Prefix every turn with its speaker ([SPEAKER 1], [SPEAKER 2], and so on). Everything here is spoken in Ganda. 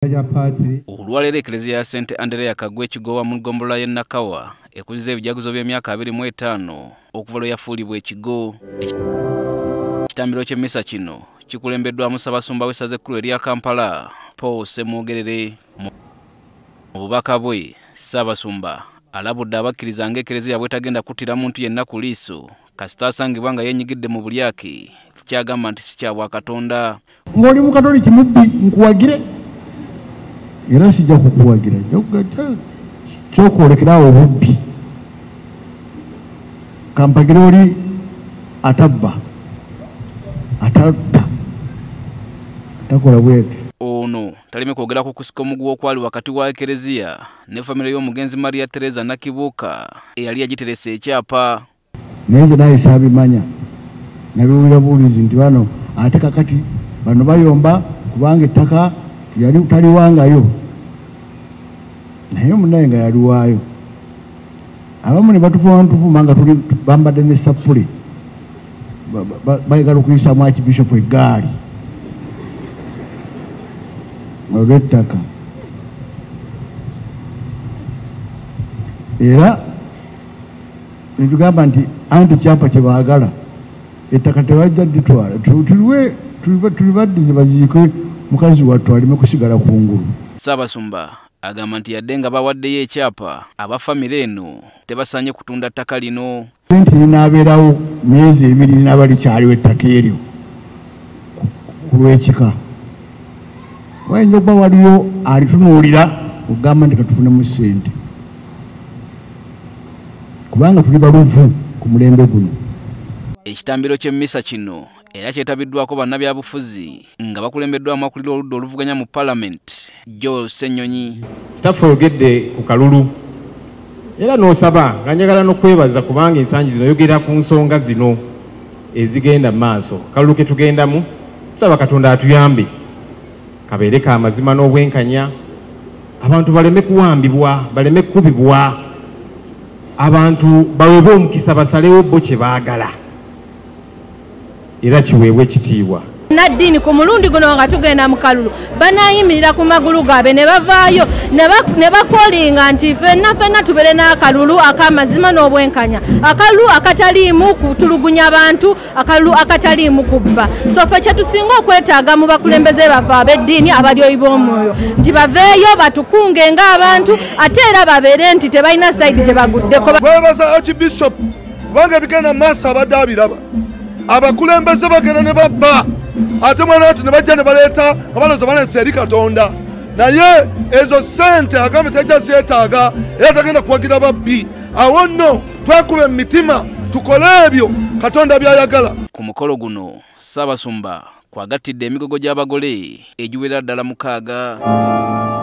[SPEAKER 1] Olwaleero Eklezia ya St. Andrea Kagwe Kigowa mu Gombola y'e Nakawa ekuzizza ebijaguzo by'emyaka 25 okuva lwe yafuulibwa ekigo. Ekitambiro ky'emmisa kino kikulembeddwamu Ssaabasumba w'essaza ekkulu erya Kampala Paul Ssemwogerere. Mu bubaka bwe Ssaabasumba alabudde abakkiriza ng'Eklezia bwetagenda kuttira muntu yenna ku liiso kasita asangibwa nga yennyigidde mu bulyake kyagamba nti si kya Bwakatonda.
[SPEAKER 2] Ng'oli mu Katoliki mubbi nkuwagire era sijja kukuwagira kyokwolekerawo obubbi kampagire oli atabba atatta takola bwete.
[SPEAKER 1] Ono taleme kwogera ku kusika omuguwa okwali wakati wa Eklezia ne famire y'omugenzi Maria Teresa Nakibuuka eyali agiteresa ekyapa.
[SPEAKER 2] Naye nze naye saabimanya nabiwulira buulizi nti bano ate kakati bano bayomba kubanga ettaka yali taliwangayo naye munaye nga yaliwaayo. Abamu ne batuvuma nga tuli bambadde ne sapule bayagala okuyisaamu Archbishop eggaali olw'ettaka era netugamba nti anti kyapa kye baagala ettaka tebajja ditwala tuli baddize baziike mukazi wattu alime kusigala kungulu.
[SPEAKER 1] Ssaabasumba agamba nti yadde nga bawaddeyo ekyapa abafamire eno tebasaanye kutunda ttaka lino.
[SPEAKER 2] Sente linaabeerawo myezi 2 linaaba likyaliwo ettaka eryo ku lw'ekika. Wayinza okuba waliyo alitunuulira okugamba nti katufunemu ssente kubanga tuli baluvu ku mulembe guno.
[SPEAKER 1] Ekitambiro ky'emmisa kino era kyetabiddwako bannabyabufuzi nga bakulembeddwamu akulira oludda oluvuganya mu Parliament Joe Ssenyonyi.
[SPEAKER 3] Kitaffe oyogedde ku kalulu era n'osaba nga njagala n'okwebaza kubanga ensangi zino oyogera ku nsonga zino ezigenda mu maaso. Kalulu ke tugendamu tusaba Katonda atuyambe kabeere ka mazima n'obwenkanya, abantu baleme kuwambibwa baleme kukubibwa, abantu baweebwe omukisa basalewo bo kye baagala era kiweebwe ekitiibwa.
[SPEAKER 4] Naddiini ku mulundi guno nga tugenda mu kalulu banaayimirira ku magulu gaabe ne bavaayo ne bakolinga nti ffenna tubeere n'akalulu ak'amazima n'obwenkanya, akalulu akataliimu kutulugunya abantu, akalulu akataliimu kubba. So ffe kye tusinga okwetaaga mu bakulembeze baffe ab'eddiini abalyoyi b'omwoyo nti baveeyo batukunge ng'abantu ate era babeere nti tebalina sayidi gye baguddeko.
[SPEAKER 5] Weebaza Archbishop kubanga ebigenda mu maaso abadde abiraba. Abakulembeze bagenda ne babba ate mwana watu ne bajja ne baleeta abaloza balensa eri Katonda, naye ezo ssente agambe tajja zeetaaga era tagenda kuwagira babbi. Awo nno twekuba emitima tukole ebyo Katonda by'ayagala.
[SPEAKER 1] Ku mukolo guno Ssaabasumba kwagattidde emigogo gy'abagole egiwera ddala 6.